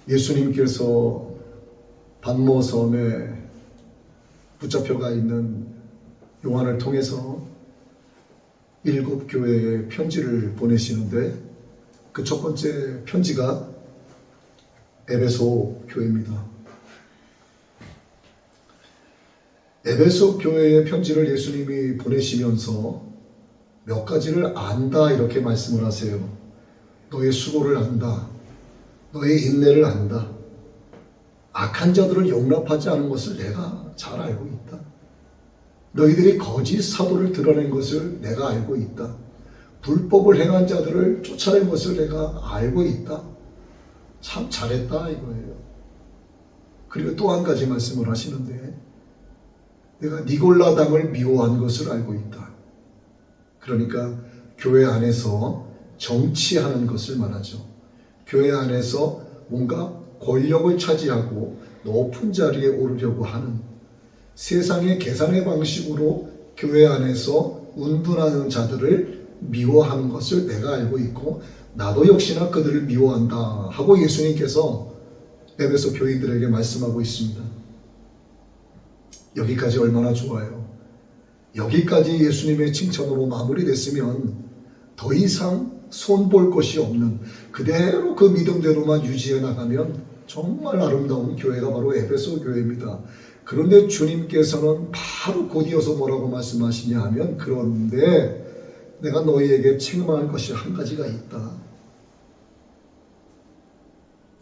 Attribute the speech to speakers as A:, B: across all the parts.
A: 예수님께서 반모섬에 붙잡혀가 있는 요한을 통해서 7 교회에 편지를 보내시는데 그 첫 번째 편지가 에베소 교회입니다. 에베소 교회의 편지를 예수님이 보내시면서 몇 가지를 안다 이렇게 말씀을 하세요. 너의 수고를 안다. 너의 인내를 안다. 악한 자들을 용납하지 않은 것을 내가 잘 알고 있다. 너희들이 거짓 사도를 드러낸 것을 내가 알고 있다. 불법을 행한 자들을 쫓아낸 것을 내가 알고 있다. 참 잘했다 이거예요. 그리고 또 한 가지 말씀을 하시는데 내가 니골라당을 미워한 것을 알고 있다. 그러니까 교회 안에서 정치하는 것을 말하죠. 교회 안에서 뭔가 권력을 차지하고 높은 자리에 오르려고 하는 세상의 계산의 방식으로 교회 안에서 운둔하는 자들을 미워하는 것을 내가 알고 있고 나도 역시나 그들을 미워한다 하고 예수님께서 에베소 교인들에게 말씀하고 있습니다. 여기까지 얼마나 좋아요. 여기까지 예수님의 칭찬으로 마무리됐으면 더 이상 손볼 것이 없는 그대로 그 믿음대로만 유지해 나가면 정말 아름다운 교회가 바로 에베소 교회입니다. 그런데 주님께서는 바로 곧이어서 뭐라고 말씀하시냐 하면 그런데 내가 너희에게 책망할 것이 한 가지가 있다.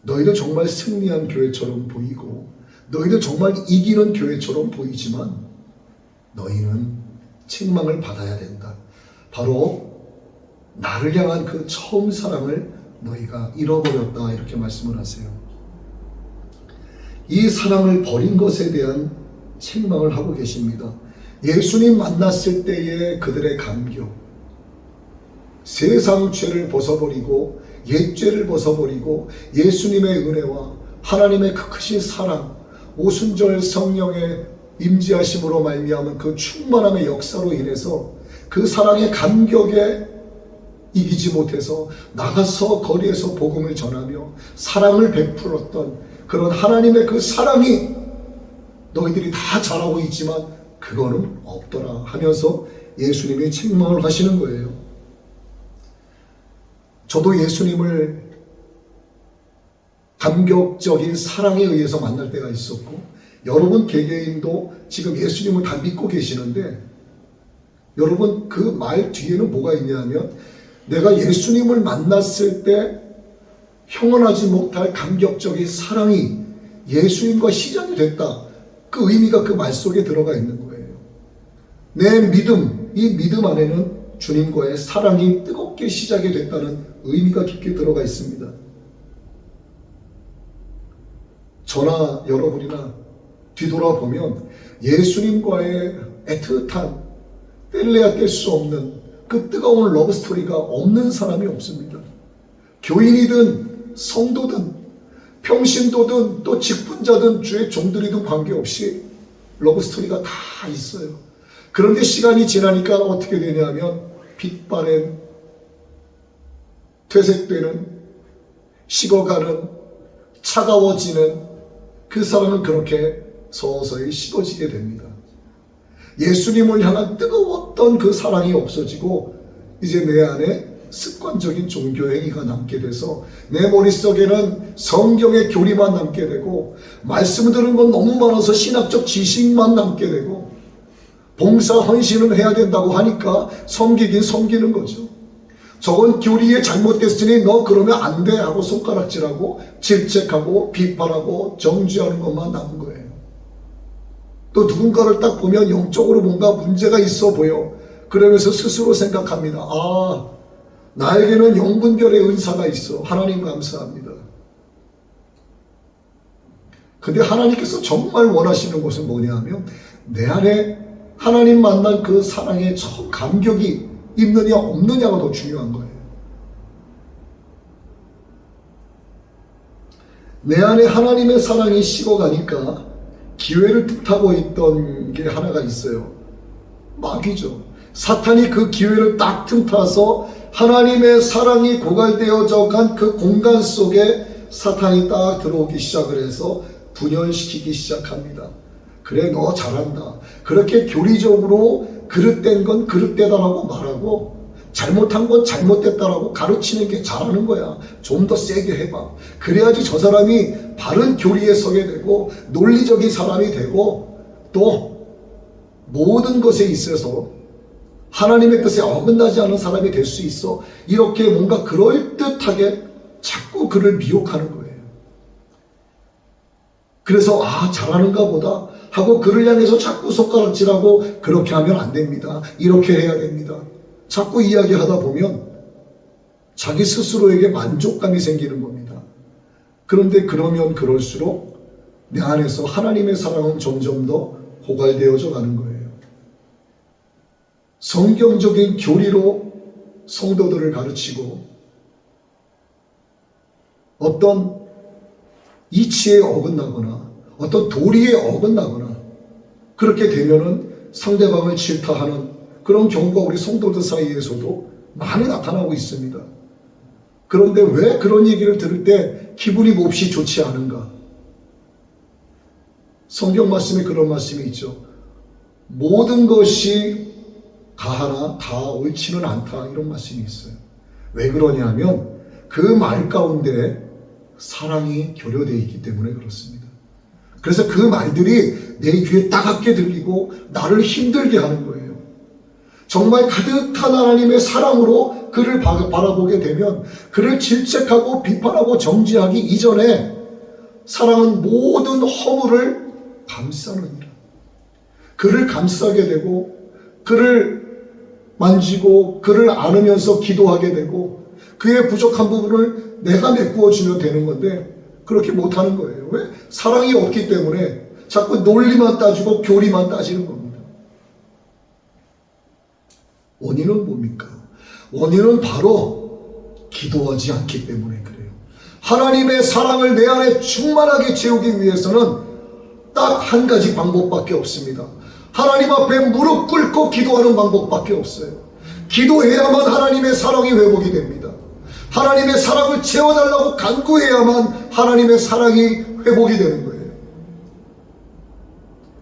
A: 너희들 정말 승리한 교회처럼 보이고 너희들 정말 이기는 교회처럼 보이지만 너희는 책망을 받아야 된다. 바로 나를 향한 그 처음 사랑을 너희가 잃어버렸다 이렇게 말씀을 하세요. 이 사랑을 버린 것에 대한 책망을 하고 계십니다. 예수님 만났을 때의 그들의 감격, 세상 죄를 벗어버리고 옛 죄를 벗어버리고 예수님의 은혜와 하나님의 그 크신 사랑, 오순절 성령의 임재하심으로 말미암은 그 충만함의 역사로 인해서 그 사랑의 감격에 이기지 못해서 나가서 거리에서 복음을 전하며 사랑을 베풀었던 그런 하나님의 그 사랑이 너희들이 다 잘하고 있지만 그거는 없더라 하면서 예수님이 책망을 하시는 거예요. 저도 예수님을 감격적인 사랑에 의해서 만날 때가 있었고 여러분 개개인도 지금 예수님을 다 믿고 계시는데 여러분 그 말 뒤에는 뭐가 있냐면 내가 예수님을 만났을 때 형언하지 못할 감격적인 사랑이 예수님과 시작이 됐다. 그 의미가 그 말 속에 들어가 있는 거예요. 내 믿음, 이 믿음 안에는 주님과의 사랑이 뜨겁게 시작이 됐다는 의미가 깊게 들어가 있습니다. 저나 여러분이나 뒤돌아보면 예수님과의 애틋한 뗄래야 뗄 수 없는 그 뜨거운 러브스토리가 없는 사람이 없습니다. 교인이든 성도든 평신도든 또 직분자든 주의 종들이든 관계없이 러브스토리가 다 있어요. 그런데 시간이 지나니까 어떻게 되냐면 빛바랜 퇴색되는 식어가는 차가워지는 그 사람은 그렇게 서서히 식어지게 됩니다. 예수님을 향한 뜨거웠던 그 사랑이 없어지고 이제 내 안에 습관적인 종교행위가 남게 돼서 내 머릿속에는 성경의 교리만 남게 되고 말씀을 들은 건 너무 많아서 신학적 지식만 남게 되고 봉사 헌신은 해야 된다고 하니까 섬기긴 섬기는 거죠. 저건 교리에 잘못됐으니 너 그러면 안 돼 하고 손가락질하고 질책하고 비판하고 정죄하는 것만 남은 거예요. 또 누군가를 딱 보면 영적으로 뭔가 문제가 있어 보여. 그러면서 스스로 생각합니다. 아, 나에게는 영분별의 은사가 있어. 하나님 감사합니다. 근데 하나님께서 정말 원하시는 것은 뭐냐면 내 안에 하나님 만난 그 사랑의 처음 감격이 있느냐 없느냐가 더 중요한 거예요. 내 안에 하나님의 사랑이 식어가니까 기회를 뜻하고 있던 게 하나가 있어요. 마귀죠. 사탄이 그 기회를 딱 틈타서 하나님의 사랑이 고갈되어져 간 그 공간 속에 사탄이 딱 들어오기 시작을 해서 분열시키기 시작합니다. 그래, 너 잘한다. 그렇게 교리적으로 그릇된 건 그릇되다라고 말하고 잘못한 건 잘못됐다라고 가르치는 게 잘하는 거야. 좀 더 세게 해봐. 그래야지 저 사람이 바른 교리에 서게 되고 논리적인 사람이 되고 또 모든 것에 있어서 하나님의 뜻에 어긋나지 않은 사람이 될 수 있어. 이렇게 뭔가 그럴듯하게 자꾸 그를 미혹하는 거예요. 그래서 잘하는가 보다 하고 그를 향해서 자꾸 손가락질하고 그렇게 하면 안 됩니다. 이렇게 해야 됩니다. 자꾸 이야기하다 보면 자기 스스로에게 만족감이 생기는 겁니다. 그런데 그러면 그럴수록 내 안에서 하나님의 사랑은 점점 더 고갈되어져 가는 거예요. 성경적인 교리로 성도들을 가르치고 어떤 이치에 어긋나거나 어떤 도리에 어긋나거나 그렇게 되면은 상대방을 질타하는 그런 경우가 우리 성도들 사이에서도 많이 나타나고 있습니다. 그런데 왜 그런 얘기를 들을 때 기분이 몹시 좋지 않은가? 성경 말씀에 그런 말씀이 있죠. 모든 것이 가하나 다 옳지는 않다, 이런 말씀이 있어요. 왜 그러냐면 그 말 가운데 사랑이 결여되어 있기 때문에 그렇습니다. 그래서 그 말들이 내 귀에 따갑게 들리고 나를 힘들게 하는 거예요. 정말 가득한 하나님의 사랑으로 그를 바라보게 되면 그를 질책하고 비판하고 정죄하기 이전에 사랑은 모든 허물을 감싸느니라. 그를 감싸게 되고 그를 만지고 그를 안으면서 기도하게 되고 그의 부족한 부분을 내가 메꾸어 주면 되는 건데 그렇게 못하는 거예요. 왜? 사랑이 없기 때문에 자꾸 논리만 따지고 교리만 따지는 겁니다. 원인은 뭡니까? 원인은 바로 기도하지 않기 때문에 그래요. 하나님의 사랑을 내 안에 충만하게 채우기 위해서는 딱 한 가지 방법밖에 없습니다. 하나님 앞에 무릎 꿇고 기도하는 방법밖에 없어요. 기도해야만 하나님의 사랑이 회복이 됩니다. 하나님의 사랑을 채워달라고 간구해야만 하나님의 사랑이 회복이 되는 거예요.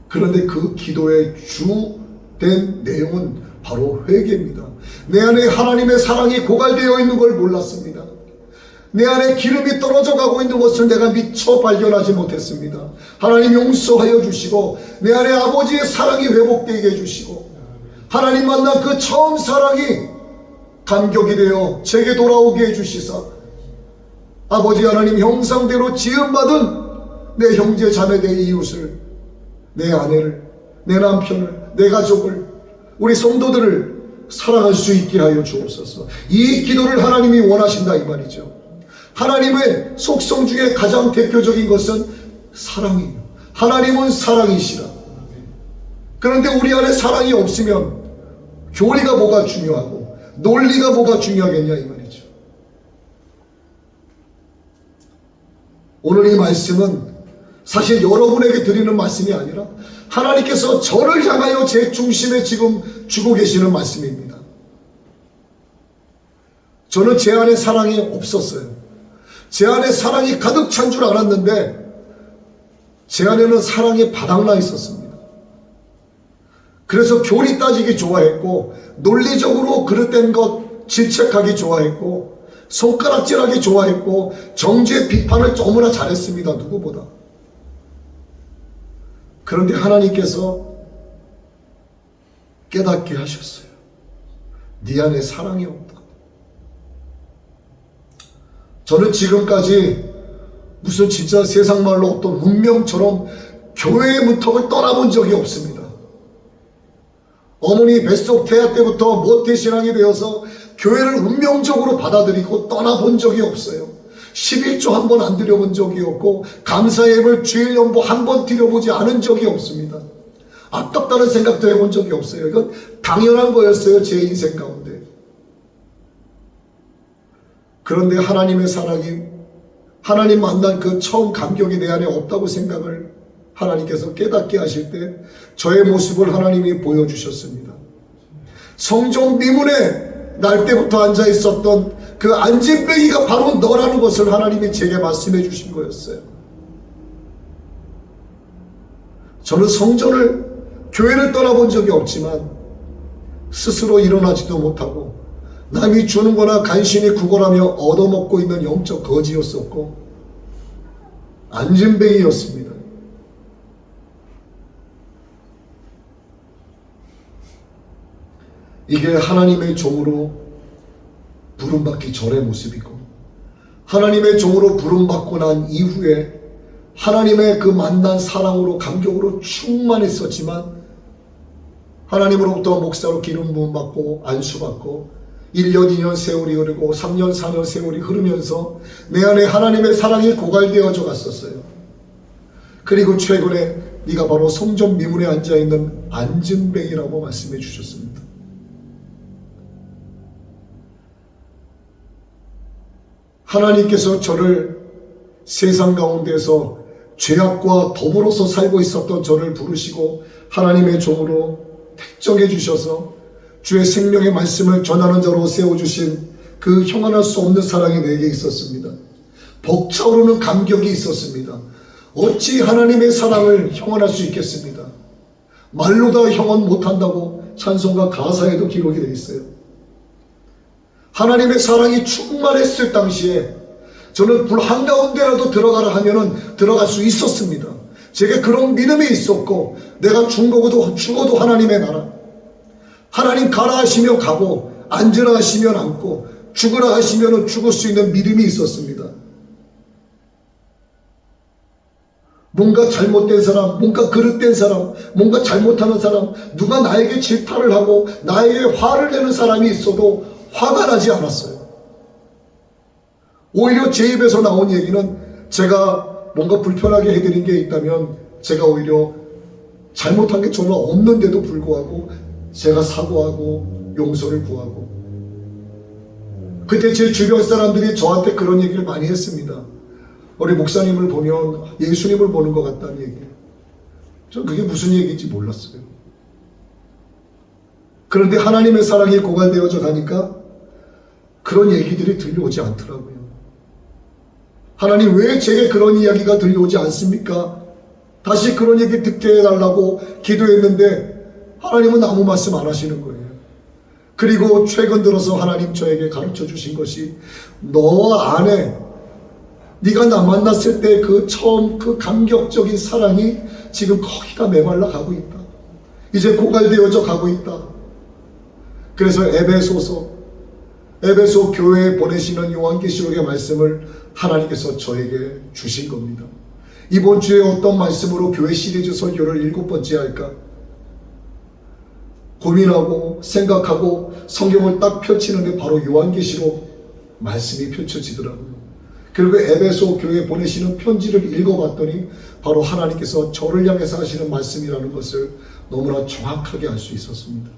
A: 그런데 그 기도의 주된 내용은 바로 회개입니다. 내 안에 하나님의 사랑이 고갈되어 있는 걸 몰랐습니다. 내 안에 기름이 떨어져 가고 있는 것을 내가 미처 발견하지 못했습니다. 하나님 용서하여 주시고 내 안에 아버지의 사랑이 회복되게 해주시고 하나님 만난 그 처음 사랑이 감격이 되어 제게 돌아오게 해주시사 아버지 하나님 형상대로 지음받은 내 형제 자매 내 이웃을 내 아내를 내 남편을 내 가족을 우리 성도들을 사랑할 수 있게 하여 주옵소서. 이 기도를 하나님이 원하신다 이 말이죠. 하나님의 속성 중에 가장 대표적인 것은 사랑이에요. 하나님은 사랑이시라. 그런데 우리 안에 사랑이 없으면 교리가 뭐가 중요하고 논리가 뭐가 중요하겠냐 이 말이죠. 오늘 이 말씀은 사실 여러분에게 드리는 말씀이 아니라 하나님께서 저를 향하여 제 중심에 지금 주고 계시는 말씀입니다. 저는 제 안에 사랑이 없었어요. 제 안에 사랑이 가득 찬 줄 알았는데 제 안에는 사랑이 바닥나 있었습니다. 그래서 교리 따지기 좋아했고 논리적으로 그릇된 것 질책하기 좋아했고 손가락질하기 좋아했고 정죄 비판을 너무나 잘했습니다. 누구보다. 그런데 하나님께서 깨닫게 하셨어요. 네 안에 사랑이 없다. 저는 지금까지 무슨 진짜 세상 말로 어떤 운명처럼 교회의 문턱을 떠나본 적이 없습니다. 어머니 뱃속 태아 때부터 모태신앙이 되어서 교회를 운명적으로 받아들이고 떠나본 적이 없어요. 11조 한 번 안 드려본 적이 없고 감사예배를 주일 연보 한 번 드려보지 않은 적이 없습니다. 아깝다는 생각도 해본 적이 없어요. 이건 당연한 거였어요. 제 인생 가운데. 그런데 하나님의 사랑이 하나님 만난 그 처음 감격이 내 안에 없다고 생각을 하나님께서 깨닫게 하실 때 저의 모습을 하나님이 보여주셨습니다. 성전 미문에 날 때부터 앉아 있었던 그 안진뱅이가 바로 너라는 것을 하나님이 제게 말씀해 주신 거였어요. 저는 성전을, 교회를 떠나본 적이 없지만 스스로 일어나지도 못하고 남이 주는 거나 간신히 구걸하며 얻어먹고 있는 영적 거지였었고 안진뱅이였습니다. 이게 하나님의 종으로 부름받기 전의 모습이고, 하나님의 종으로 부름받고 난 이후에 하나님의 그 만난 사랑으로 감격으로 충만했었지만, 하나님으로부터 목사로 기름 부음 받고 안수받고 1년 2년 세월이 흐르고 3년 4년 세월이 흐르면서 내 안에 하나님의 사랑이 고갈되어져 갔었어요. 그리고 최근에 네가 바로 성전 미문에 앉아있는 안진뱅이라고 말씀해 주셨습니다. 하나님께서 저를 세상 가운데서 죄악과 더불어서 살고 있었던 저를 부르시고 하나님의 종으로 택정해 주셔서 주의 생명의 말씀을 전하는 자로 세워주신 그 형언할 수 없는 사랑이 내게 있었습니다. 벅차오르는 감격이 있었습니다. 어찌 하나님의 사랑을 형언할 수 있겠습니다. 말로 다 형언 못한다고 찬송가 가사에도 기록이 되어 있어요. 하나님의 사랑이 충만했을 당시에 저는 불 한가운데라도 들어가라 하면은 들어갈 수 있었습니다. 제게 그런 믿음이 있었고, 내가 죽어도 하나님의 나라, 하나님 가라 하시면 가고 앉으라 하시면 앉고 죽으라 하시면 죽을 수 있는 믿음이 있었습니다. 뭔가 잘못된 사람, 뭔가 그릇된 사람, 뭔가 잘못하는 사람, 누가 나에게 질타를 하고 나에게 화를 내는 사람이 있어도 화가 나지 않았어요. 오히려 제 입에서 나온 얘기는 제가 뭔가 불편하게 해드린 게 있다면 제가 오히려 잘못한 게 정말 없는데도 불구하고 제가 사과하고 용서를 구하고, 그때 제 주변 사람들이 저한테 그런 얘기를 많이 했습니다. 우리 목사님을 보면 예수님을 보는 것 같다는 얘기. 전 그게 무슨 얘기인지 몰랐어요. 그런데 하나님의 사랑이 고갈되어져 가니까 그런 얘기들이 들려오지 않더라고요. 하나님 왜 제게 그런 이야기가 들려오지 않습니까? 다시 그런 얘기 듣게 해달라고 기도했는데 하나님은 아무 말씀 안 하시는 거예요. 그리고 최근 들어서 하나님 저에게 가르쳐 주신 것이, 너 안에 네가 나 만났을 때 그 처음 그 감격적인 사랑이 지금 거의 다 메말라 가고 있다. 이제 고갈되어져 가고 있다. 그래서 에베소 교회에 보내시는 요한계시록의 말씀을 하나님께서 저에게 주신 겁니다. 이번 주에 어떤 말씀으로 교회 시리즈 설교를 7번째 할까 고민하고 생각하고 성경을 딱 펼치는데 바로 요한계시록 말씀이 펼쳐지더라고요. 그리고 에베소 교회에 보내시는 편지를 읽어봤더니 바로 하나님께서 저를 향해서 하시는 말씀이라는 것을 너무나 정확하게 알 수 있었습니다.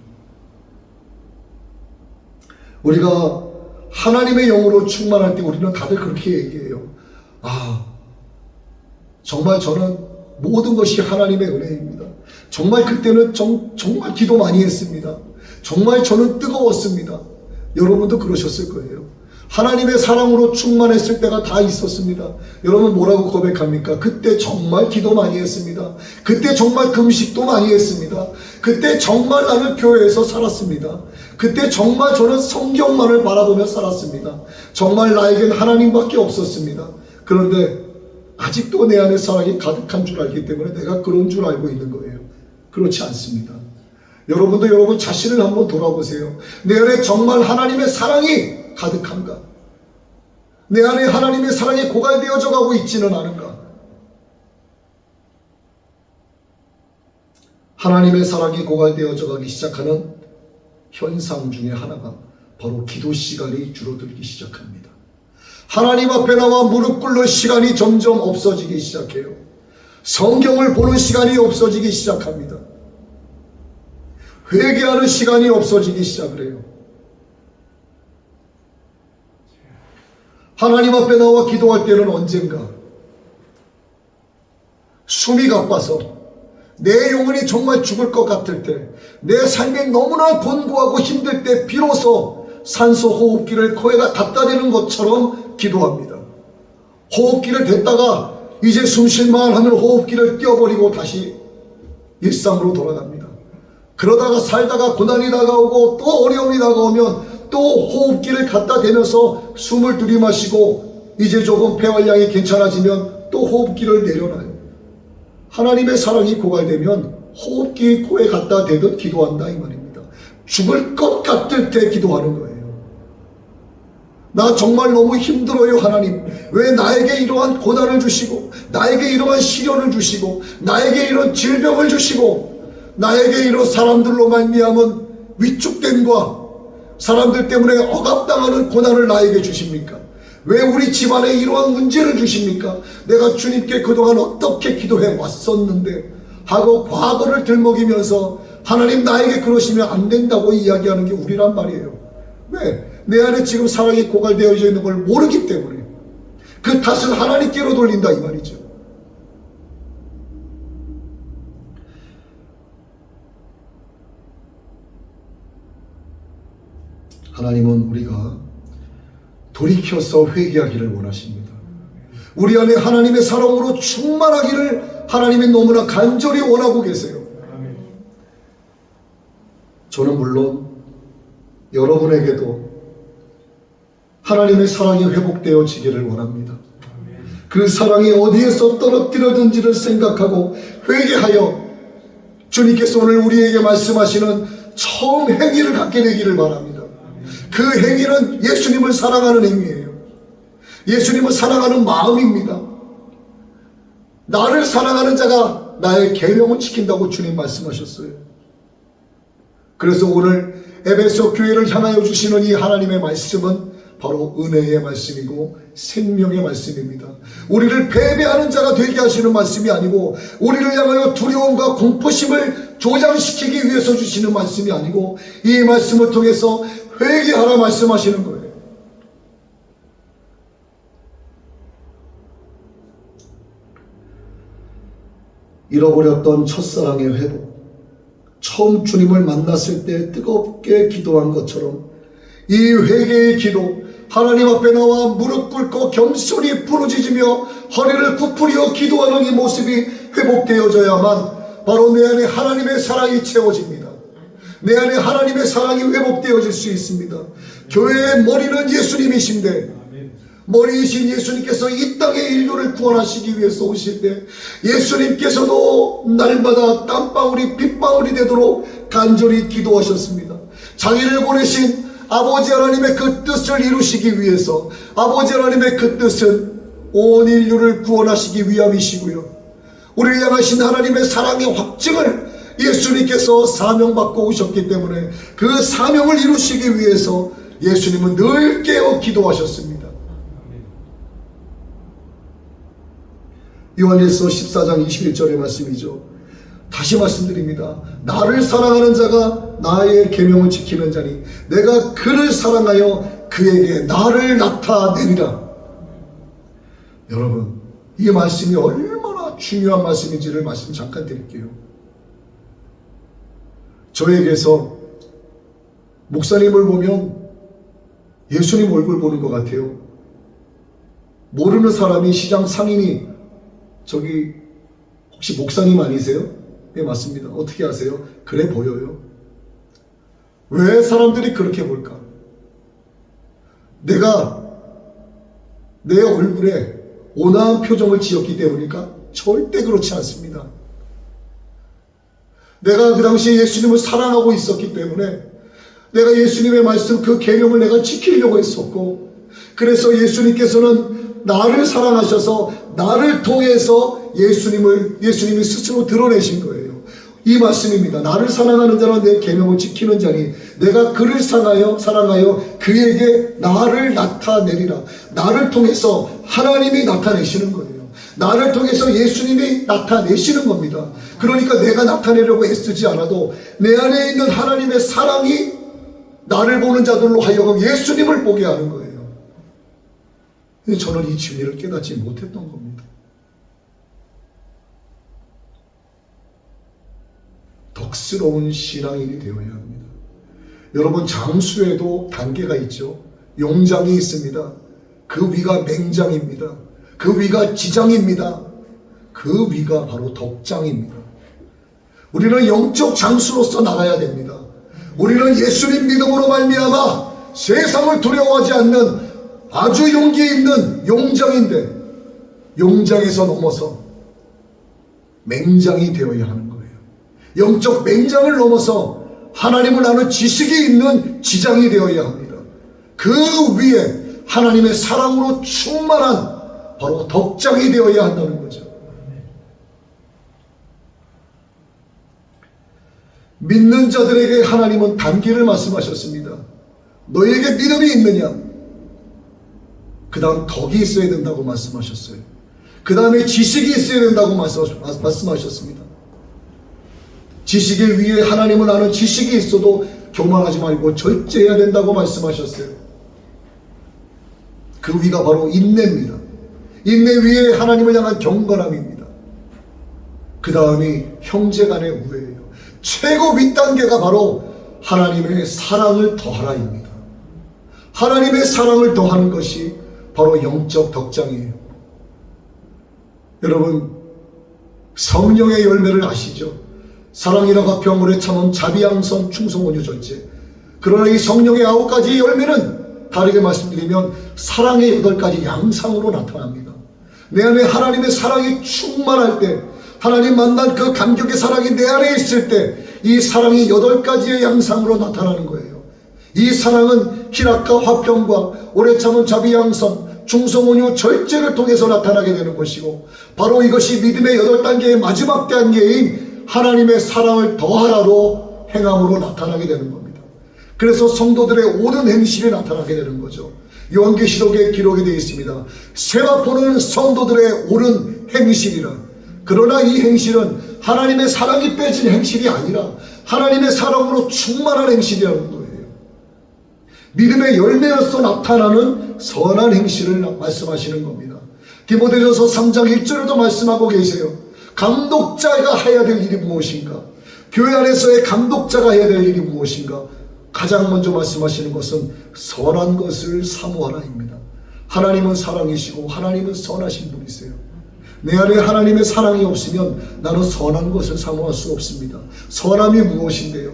A: 우리가 하나님의 영으로 충만할 때 우리는 다들 그렇게 얘기해요. 정말 저는 모든 것이 하나님의 은혜입니다. 정말 그때는 정말 기도 많이 했습니다. 정말 저는 뜨거웠습니다. 여러분도 그러셨을 거예요. 하나님의 사랑으로 충만했을 때가 다 있었습니다. 여러분 뭐라고 고백합니까? 그때 정말 기도 많이 했습니다. 그때 정말 금식도 많이 했습니다. 그때 정말 나는 교회에서 살았습니다. 그때 정말 저는 성경만을 바라보며 살았습니다. 정말 나에겐 하나님밖에 없었습니다. 그런데 아직도 내 안에 사랑이 가득한 줄 알기 때문에 내가 그런 줄 알고 있는 거예요. 그렇지 않습니다. 여러분도 여러분 자신을 한번 돌아보세요. 내 안에 정말 하나님의 사랑이 가득한가? 내 안에 하나님의 사랑이 고갈되어져 가고 있지는 않은가? 하나님의 사랑이 고갈되어져 가기 시작하는 현상 중에 하나가 바로 기도 시간이 줄어들기 시작합니다. 하나님 앞에 나와 무릎 꿇는 시간이 점점 없어지기 시작해요. 성경을 보는 시간이 없어지기 시작합니다. 회개하는 시간이 없어지기 시작을 해요. 하나님 앞에 나와 기도할 때는 언젠가 숨이 가빠서 내 영혼이 정말 죽을 것 같을 때, 내 삶이 너무나 곤고하고 힘들 때 비로소 산소 호흡기를 코에다 갖다 대는 것처럼 기도합니다. 호흡기를 댔다가 이제 숨 쉴만 하면 호흡기를 떼어버리고 다시 일상으로 돌아갑니다. 그러다가 살다가 고난이 다가오고 또 어려움이 다가오면 또 호흡기를 갖다 대면서 숨을 들이마시고 이제 조금 폐활량이 괜찮아지면 또 호흡기를 내려놔요. 하나님의 사랑이 고갈되면 호흡기 코에 갖다 대듯 기도한다 이 말입니다. 죽을 것 같을 때 기도하는 거예요. 나 정말 너무 힘들어요 하나님. 왜 나에게 이러한 고난을 주시고 나에게 이러한 시련을 주시고 나에게 이런 질병을 주시고 나에게 이런 사람들로 말미암은 위축됨과 사람들 때문에 억압당하는 고난을 나에게 주십니까? 왜 우리 집안에 이러한 문제를 주십니까? 내가 주님께 그동안 어떻게 기도해 왔었는데 하고 과거를 들먹이면서 하나님 나에게 그러시면 안 된다고 이야기하는 게 우리란 말이에요. 왜? 내 안에 지금 사랑이 고갈되어 있는 걸 모르기 때문에 그 탓을 하나님께로 돌린다 이 말이죠. 하나님은 우리가 돌이켜서 회개하기를 원하십니다. 우리 안에 하나님의 사랑으로 충만하기를 하나님이 너무나 간절히 원하고 계세요. 저는 물론 여러분에게도 하나님의 사랑이 회복되어지기를 원합니다. 그 사랑이 어디에서 떨어뜨려든지를 생각하고 회개하여 주님께서 오늘 우리에게 말씀하시는 처음 행위를 갖게 되기를 바랍니다. 그 행위는 예수님을 사랑하는 행위예요. 예수님을 사랑하는 마음입니다. 나를 사랑하는 자가 나의 계명을 지킨다고 주님 말씀하셨어요. 그래서 오늘 에베소 교회를 향하여 주시는 이 하나님의 말씀은 바로 은혜의 말씀이고 생명의 말씀입니다. 우리를 패배하는 자가 되게 하시는 말씀이 아니고 우리를 향하여 두려움과 공포심을 조장시키기 위해서 주시는 말씀이 아니고 이 말씀을 통해서 회개하라 말씀하시는 거예요. 잃어버렸던 첫사랑의 회복, 처음 주님을 만났을 때 뜨겁게 기도한 것처럼 이 회개의 기도, 하나님 앞에 나와 무릎 꿇고 겸손히 부르짖으며 허리를 굽히려 기도하는 이 모습이 회복되어져야만 바로 내 안에 하나님의 사랑이 채워집니다. 내 안에 하나님의 사랑이 회복되어질 수 있습니다. 교회의 머리는 예수님이신데 머리이신 예수님께서 이 땅의 인류를 구원하시기 위해서 오실 때 예수님께서도 날마다 땀방울이 빗방울이 되도록 간절히 기도하셨습니다. 자기를 보내신 아버지 하나님의 그 뜻을 이루시기 위해서 아버지 하나님의 그 뜻은 온 인류를 구원하시기 위함이시고요. 우리를 향하신 하나님의 사랑의 확증을 예수님께서 사명받고 오셨기 때문에 그 사명을 이루시기 위해서 예수님은 늘 깨어 기도하셨습니다. 요한일서 14장 21절의 말씀이죠. 다시 말씀드립니다. 나를 사랑하는 자가 나의 계명을 지키는 자니 내가 그를 사랑하여 그에게 나를 나타내리라. 여러분, 이 말씀이 얼마나 중요한 말씀인지를 말씀 잠깐 드릴게요. 저에게서 목사님을 보면 예수님 얼굴 보는 것 같아요. 모르는 사람이 시장 상인이 저기 혹시 목사님 아니세요? 네, 맞습니다. 어떻게 아세요? 그래 보여요. 왜 사람들이 그렇게 볼까? 내가 내 얼굴에 온화한 표정을 지었기 때문일까? 절대 그렇지 않습니다. 내가 그 당시에 예수님을 사랑하고 있었기 때문에 내가 예수님의 말씀 그 계명을 내가 지키려고 했었고, 그래서 예수님께서는 나를 사랑하셔서 나를 통해서 예수님이 스스로 드러내신 거예요. 이 말씀입니다. 나를 사랑하는 자는 내 계명을 지키는 자니 내가 그를 사랑하여 그에게 나를 나타내리라. 나를 통해서 하나님이 나타내시는 거예요. 나를 통해서 예수님이 나타내시는 겁니다. 그러니까 내가 나타내려고 애쓰지 않아도 내 안에 있는 하나님의 사랑이 나를 보는 자들로 하여금 예수님을 보게 하는 거예요. 저는 이 진리를 깨닫지 못했던 겁니다. 덕스러운 신앙인이 되어야 합니다. 여러분, 장수에도 단계가 있죠. 용장이 있습니다. 그 위가 맹장입니다. 그 위가 지장입니다. 그 위가 바로 덕장입니다. 우리는 영적 장수로서 나가야 됩니다. 우리는 예수님 믿음으로 말미암아 세상을 두려워하지 않는 아주 용기 있는 용장인데, 용장에서 넘어서 맹장이 되어야 하는 거예요. 영적 맹장을 넘어서 하나님을 아는 지식이 있는 지장이 되어야 합니다. 그 위에 하나님의 사랑으로 충만한 바로 덕장이 되어야 한다는 거죠. 믿는 자들에게 하나님은 단계를 말씀하셨습니다. 너희에게 믿음이 있느냐? 그 다음 덕이 있어야 된다고 말씀하셨어요. 그 다음에 지식이 있어야 된다고 말씀하셨습니다. 지식의 위에 하나님을 아는 지식이 있어도 교만하지 말고 절제해야 된다고 말씀하셨어요. 그 위가 바로 인내입니다. 인내 위에 하나님을 향한 경건함입니다. 그 다음이 형제간의 우애예요. 최고 윗단계가 바로 하나님의 사랑을 더하라입니다. 하나님의 사랑을 더하는 것이 바로 영적 덕장이에요. 여러분, 성령의 열매를 아시죠? 사랑이라 화평, 오래 참음, 자비양선, 충성, 온유, 절제. 그러나 이 성령의 9가지 열매는 다르게 말씀드리면 사랑의 8가지 양상으로 나타납니다. 내 안에 하나님의 사랑이 충만할 때, 하나님 만난 그 감격의 사랑이 내 안에 있을 때 이 사랑이 8가지의 양상으로 나타나는 거예요. 이 사랑은 희락과 화평과 오래 참은 자비양선, 충성, 온유, 절제를 통해서 나타나게 되는 것이고, 바로 이것이 믿음의 8단계의 마지막 단계인 하나님의 사랑을 더하라로 행함으로 나타나게 되는 겁니다. 그래서 성도들의 옳은 행실이 나타나게 되는 거죠. 요한계시록에 기록이 되어 있습니다. 세마포는 성도들의 옳은 행실이라. 그러나 이 행실은 하나님의 사랑이 빼진 행실이 아니라 하나님의 사랑으로 충만한 행실이라는 거예요. 믿음의 열매로서 나타나는 선한 행실을 말씀하시는 겁니다. 디모데전서 3장 1절에도 말씀하고 계세요. 감독자가 해야 될 일이 무엇인가? 교회 안에서의 감독자가 해야 될 일이 무엇인가? 가장 먼저 말씀하시는 것은 선한 것을 사모하라입니다. 하나님은 사랑이시고 하나님은 선하신 분이세요. 내 안에 하나님의 사랑이 없으면 나는 선한 것을 사모할 수 없습니다. 선함이 무엇인데요?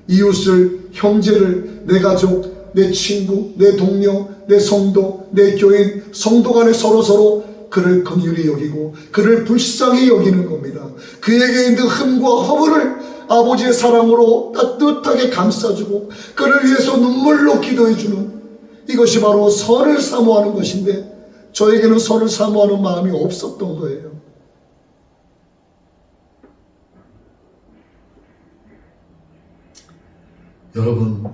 A: 이웃을, 형제를, 내 가족, 내 친구, 내 동료, 내 성도, 내 교인, 성도 간에 서로 그를 긍휼히 여기고 그를 불쌍히 여기는 겁니다. 그에게 있는 흠과 허물을 아버지의 사랑으로 따뜻하게 감싸주고 그를 위해서 눈물로 기도해주는, 이것이 바로 선을 사모하는 것인데 저에게는 선을 사모하는 마음이 없었던 거예요. 여러분,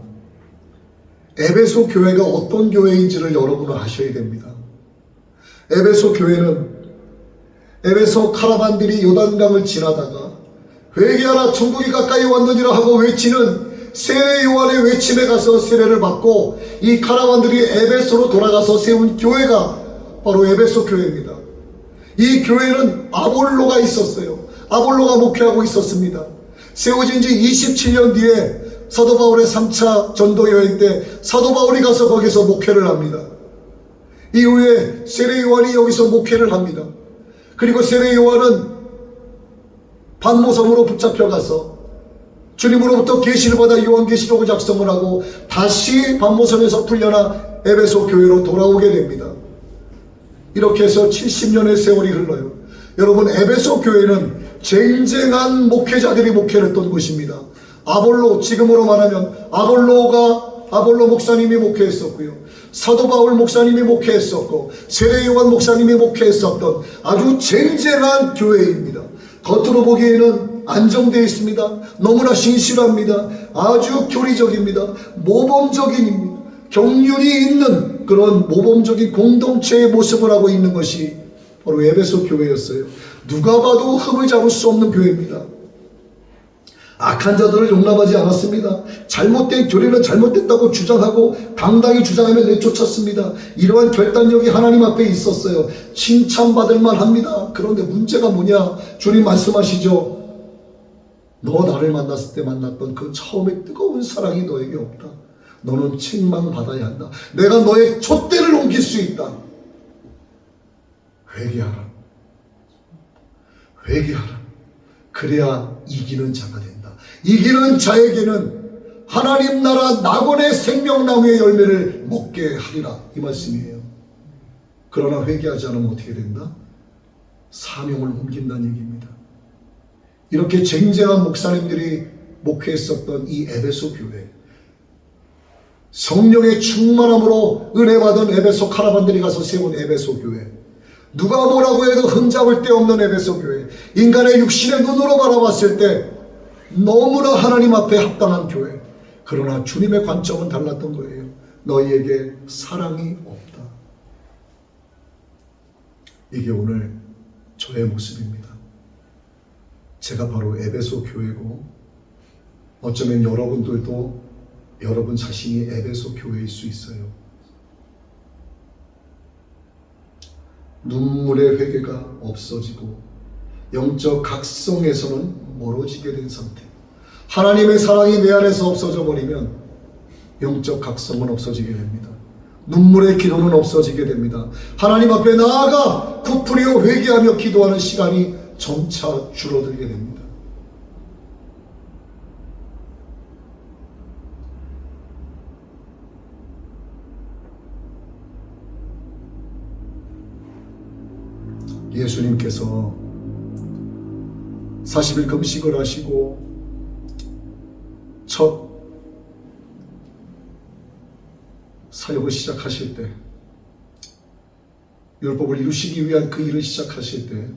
A: 에베소 교회가 어떤 교회인지를 여러분은 아셔야 됩니다. 에베소 교회는 에베소 카라반들이 요단강을 지나다가 회개하라 천국이 가까이 왔느니라 하고 외치는 세례 요한의 외침에 가서 세례를 받고 이 카라반들이 에베소로 돌아가서 세운 교회가 바로 에베소 교회입니다. 이 교회는 아볼로가 있었어요. 아볼로가 목회하고 있었습니다. 세워진 지 27년 뒤에 사도 바울의 3차 전도 여행 때 사도 바울이 가서 거기서 목회를 합니다. 이후에 세례 요한이 여기서 목회를 합니다. 그리고 세례 요한은 반모섬으로 붙잡혀가서 주님으로부터 계시를 받아 요한계시록을 작성을 하고 다시 반모섬에서 풀려나 에베소 교회로 돌아오게 됩니다. 이렇게 해서 70년의 세월이 흘러요. 여러분, 에베소 교회는 쟁쟁한 목회자들이 목회를 했던 곳입니다. 아볼로, 지금으로 말하면 아볼로 목사님이 목회했었고요, 사도 바울 목사님이 목회했었고 세례 요한 목사님이 목회했었던 아주 쟁쟁한 교회입니다. 겉으로 보기에는 안정되어 있습니다. 너무나 신실합니다. 아주 교리적입니다. 모범적인, 경륜이 있는 그런 모범적인 공동체의 모습을 하고 있는 것이 바로 에베소 교회였어요. 누가 봐도 흠을 잡을 수 없는 교회입니다. 악한 자들을 용납하지 않았습니다. 잘못된 교리는 잘못됐다고 주장하고 당당히 주장하며 내쫓았습니다. 이러한 결단력이 하나님 앞에 있었어요. 칭찬받을 만합니다. 그런데 문제가 뭐냐? 주님 말씀하시죠. 너 나를 만났을 때 만났던 그 처음의 뜨거운 사랑이 너에게 없다. 너는 책망받아야 한다. 내가 너의 촛대를 옮길 수 있다. 회개하라. 회개하라. 그래야 이기는 자가 된다. 이기는 자에게는 하나님 나라 낙원의 생명나무의 열매를 먹게 하리라. 이 말씀이에요. 그러나 회개하지 않으면 어떻게 된다? 사명을 옮긴다는 얘기입니다. 이렇게 쟁쟁한 목사님들이 목회했었던 이 에베소 교회, 성령의 충만함으로 은혜받은 에베소 카라반들이 가서 세운 에베소 교회, 누가 뭐라고 해도 흠잡을 데 없는 에베소 교회, 인간의 육신의 눈으로 바라봤을 때 너무나 하나님 앞에 합당한 교회. 그러나 주님의 관점은 달랐던 거예요. 너희에게 사랑이 없다. 이게 오늘 저의 모습입니다. 제가 바로 에베소 교회고, 어쩌면 여러분들도 여러분 자신이 에베소 교회일 수 있어요. 눈물의 회개가 없어지고 영적 각성에서는 멀어지게 된 상태. 하나님의 사랑이 내 안에서 없어져 버리면 영적 각성은 없어지게 됩니다. 눈물의 기도는 없어지게 됩니다. 하나님 앞에 나아가 굽부리어 회개하며 기도하는 시간이 점차 줄어들게 됩니다. 예수님께서 40일 금식을 하시고 첫 사역을 시작하실 때, 율법을 이루시기 위한 그 일을 시작하실 때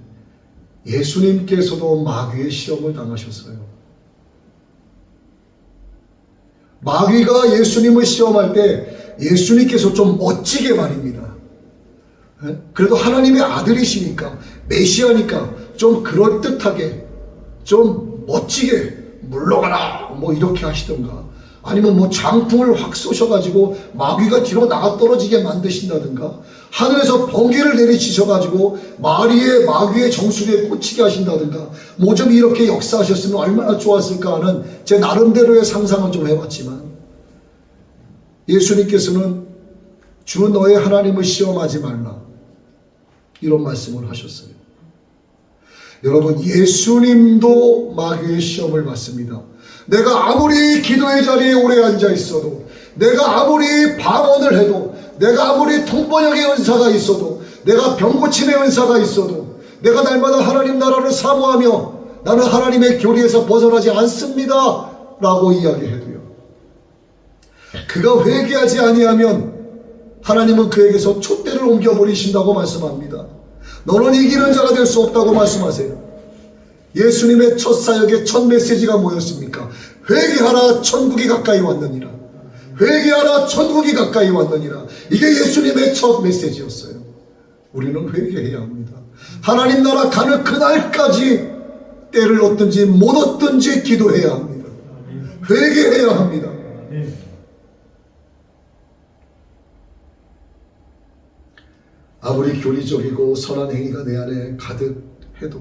A: 예수님께서도 마귀의 시험을 당하셨어요. 마귀가 예수님을 시험할 때 예수님께서 좀 멋지게 말입니다. 그래도 하나님의 아들이시니까, 메시아니까 좀 그럴듯하게, 좀 멋지게 물러가라 뭐 이렇게 하시던가, 아니면 뭐 장풍을 확 쏘셔가지고 마귀가 뒤로 나가 떨어지게 만드신다든가, 하늘에서 번개를 내리치셔가지고 마귀의 정수리에 꽂히게 하신다든가, 뭐 좀 이렇게 역사하셨으면 얼마나 좋았을까 하는 제 나름대로의 상상은 좀 해봤지만, 예수님께서는 주 너의 하나님을 시험하지 말라, 이런 말씀을 하셨어요. 여러분, 예수님도 마귀의 시험을 받습니다. 내가 아무리 기도의 자리에 오래 앉아 있어도, 내가 아무리 방언을 해도, 내가 아무리 통번역의 은사가 있어도, 내가 병고침의 은사가 있어도, 내가 날마다 하나님 나라를 사모하며 나는 하나님의 교리에서 벗어나지 않습니다 라고 이야기해도요, 그가 회개하지 아니하면 하나님은 그에게서 촛대를 옮겨버리신다고 말씀합니다. 너는 이기는 자가 될 수 없다고 말씀하세요. 예수님의 첫 사역의 첫 메시지가 뭐였습니까? 회개하라, 천국이 가까이 왔느니라. 회개하라, 천국이 가까이 왔느니라. 이게 예수님의 첫 메시지였어요. 우리는 회개해야 합니다. 하나님 나라 가는 그날까지 때를 얻든지 못 얻든지 기도해야 합니다. 회개해야 합니다. 아무리 교리적이고 선한 행위가 내 안에 가득해도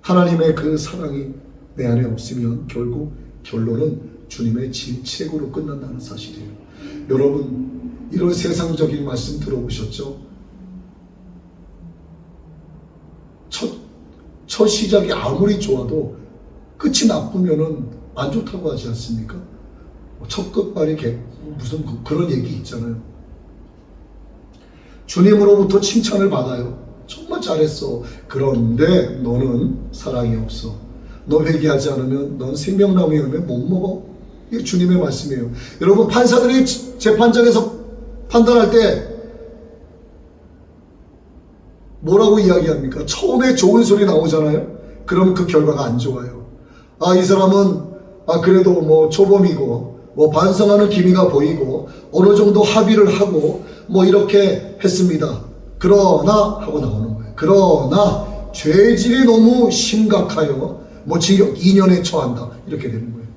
A: 하나님의 그 사랑이 내 안에 없으면 결국 결론은 주님의 질책으로 끝난다는 사실이에요. 여러분, 이런 세상적인 말씀 들어보셨죠? 첫 시작이 아무리 좋아도 끝이 나쁘면은 안 좋다고 하지 않습니까? 첫 끝발이 무슨 그런 얘기 있잖아요. 주님으로부터 칭찬을 받아요. 정말 잘했어. 그런데 너는 사랑이 없어. 너 회개하지 않으면 넌 생명나무의 열매 못 먹어. 이게 주님의 말씀이에요. 여러분, 판사들이 재판장에서 판단할 때 뭐라고 이야기합니까? 처음에 좋은 소리 나오잖아요. 그러면 그 결과가 안 좋아요. 아, 이 사람은 그래도 뭐 초범이고 뭐 반성하는 기미가 보이고 어느 정도 합의를 하고 뭐 이렇게 했습니다. 그러나 하고 나오는 거예요. 그러나 죄질이 너무 심각하여 뭐 징역 2년에 처한다, 이렇게 되는 거예요.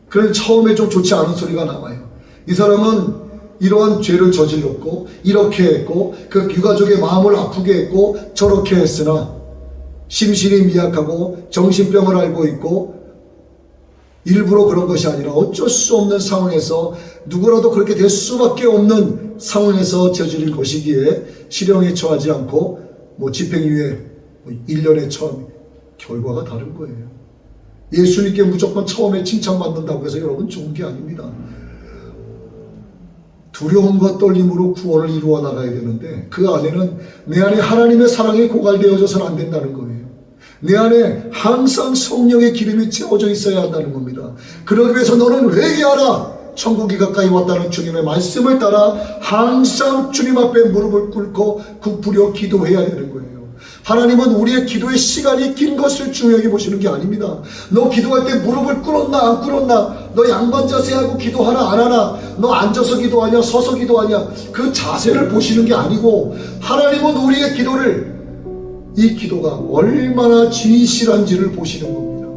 A: 그래서 처음에 좀 좋지 않은 소리가 나와요. 이 사람은 이러한 죄를 저질렀고 이렇게 했고 그 유가족의 마음을 아프게 했고 저렇게 했으나 심신이 미약하고 정신병을 앓고 있고 일부러 그런 것이 아니라 어쩔 수 없는 상황에서 누구라도 그렇게 될 수밖에 없는 상황에서 저지른 것이기에 실형에 처하지 않고 집행유예 1년에 처한 결과가 다른 거예요. 예수님께 무조건 처음에 칭찬받는다고 해서 여러분 좋은 게 아닙니다. 두려움과 떨림으로 구원을 이루어 나가야 되는데 그 안에는 내 안에 하나님의 사랑이 고갈되어져서는 안 된다는 거예요. 내 안에 항상 성령의 기름이 채워져 있어야 한다는 겁니다. 그러기 위해서 너는 회개하라. 천국이 가까이 왔다는 주님의 말씀을 따라 항상 주님 앞에 무릎을 꿇고 굽부려 기도해야 되는 거예요. 하나님은 우리의 기도의 시간이 긴 것을 중요하게 보시는 게 아닙니다. 너 기도할 때 무릎을 꿇었나 안 꿇었나, 너 양반 자세하고 기도하나 안 하나, 너 앉아서 기도하냐 서서 기도하냐, 그 자세를 보시는 게 아니고 하나님은 우리의 기도를, 이 기도가 얼마나 진실한지를 보시는 겁니다.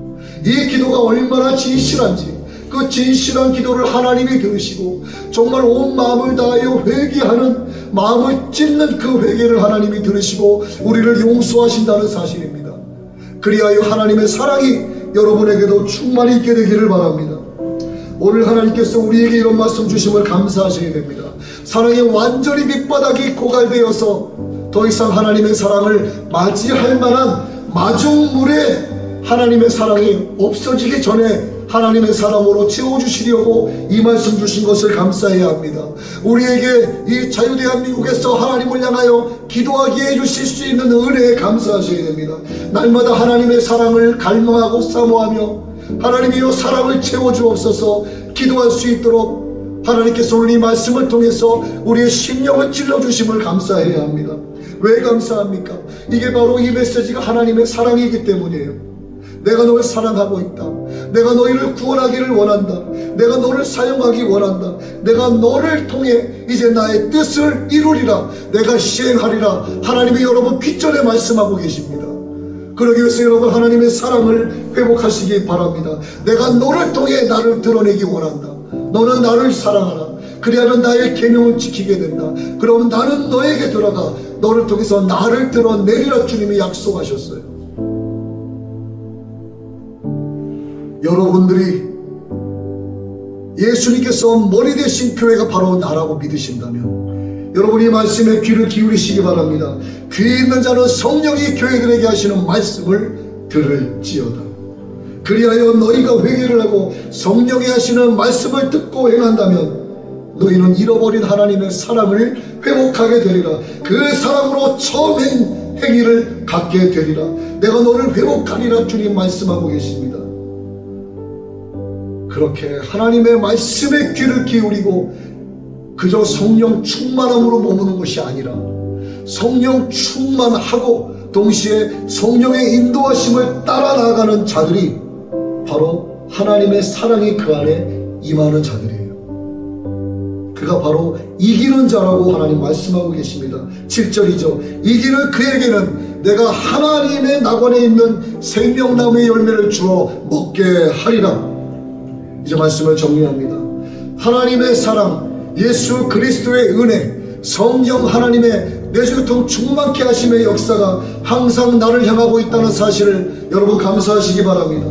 A: 이 기도가 얼마나 진실한지, 그 진실한 기도를 하나님이 들으시고 정말 온 마음을 다하여 회개하는, 마음을 찢는 그 회개를 하나님이 들으시고 우리를 용서하신다는 사실입니다. 그리하여 하나님의 사랑이 여러분에게도 충만히 있게 되기를 바랍니다. 오늘 하나님께서 우리에게 이런 말씀 주심을 감사하셔야 됩니다. 사랑의 완전히 밑바닥이 고갈되어서 더 이상 하나님의 사랑을 맞이할 만한 마중물에 하나님의 사랑이 없어지기 전에 하나님의 사랑으로 채워주시려고 이 말씀 주신 것을 감사해야 합니다. 우리에게 이 자유대한민국에서 하나님을 향하여 기도하게 해주실 수 있는 은혜에 감사하셔야 됩니다. 날마다 하나님의 사랑을 갈망하고 사모하며 하나님이여 사랑을 채워주옵소서 기도할 수 있도록 하나님께서 오늘 이 말씀을 통해서 우리의 심령을 찔러주심을 감사해야 합니다. 왜 감사합니까? 이게 바로 이 메시지가 하나님의 사랑이기 때문이에요. 내가 너를 사랑하고 있다. 내가 너희를 구원하기를 원한다. 내가 너를 사용하기 원한다. 내가 너를 통해 이제 나의 뜻을 이루리라. 내가 시행하리라. 하나님이 여러분 귓전에 말씀하고 계십니다. 그러기 위해서 여러분 하나님의 사랑을 회복하시기 바랍니다. 내가 너를 통해 나를 드러내기 원한다. 너는 나를 사랑하라. 그리하면 나의 계명을 지키게 된다. 그러면 나는 너에게 들어가 너를 통해서 나를 드러내리라. 주님이 약속하셨어요. 여러분들이 예수님께서 머리 되신 교회가 바로 나라고 믿으신다면 여러분이 말씀에 귀를 기울이시기 바랍니다. 귀 있는 자는 성령이 교회들에게 하시는 말씀을 들을지어다. 그리하여 너희가 회개를 하고 성령이 하시는 말씀을 듣고 행한다면 너희는 잃어버린 하나님의 사랑을 회복하게 되리라. 그 사랑으로 처음 행위를 갖게 되리라. 내가 너를 회복하리라. 주님 말씀하고 계십니다. 그렇게 하나님의 말씀에 귀를 기울이고 그저 성령 충만함으로 머무는 것이 아니라 성령 충만하고 동시에 성령의 인도하심을 따라 나아가는 자들이 바로 하나님의 사랑이 그 안에 임하는 자들이에요. 그가 바로 이기는 자라고 하나님 말씀하고 계십니다. 7절이죠. 이기는 그에게는 내가 하나님의 낙원에 있는 생명나무의 열매를 주어 먹게 하리라. 이제 말씀을 정리합니다. 하나님의 사랑, 예수 그리스도의 은혜, 성령 하나님의 내주교통 충만케 하심의 역사가 항상 나를 향하고 있다는 사실을 여러분 감사하시기 바랍니다.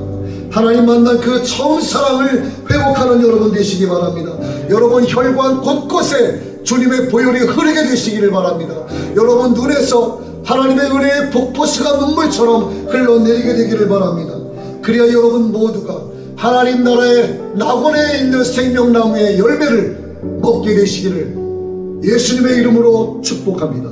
A: 하나님 만난 그 처음 사랑을 회복하는 여러분 되시기 바랍니다. 여러분 혈관 곳곳에 주님의 보혈이 흐르게 되시기를 바랍니다. 여러분 눈에서 하나님의 은혜의 폭포수가 눈물처럼 흘러내리게 되기를 바랍니다. 그래야 여러분 모두가 하나님 나라의 낙원에 있는 생명나무의 열매를 먹게 되시기를 예수님의 이름으로 축복합니다.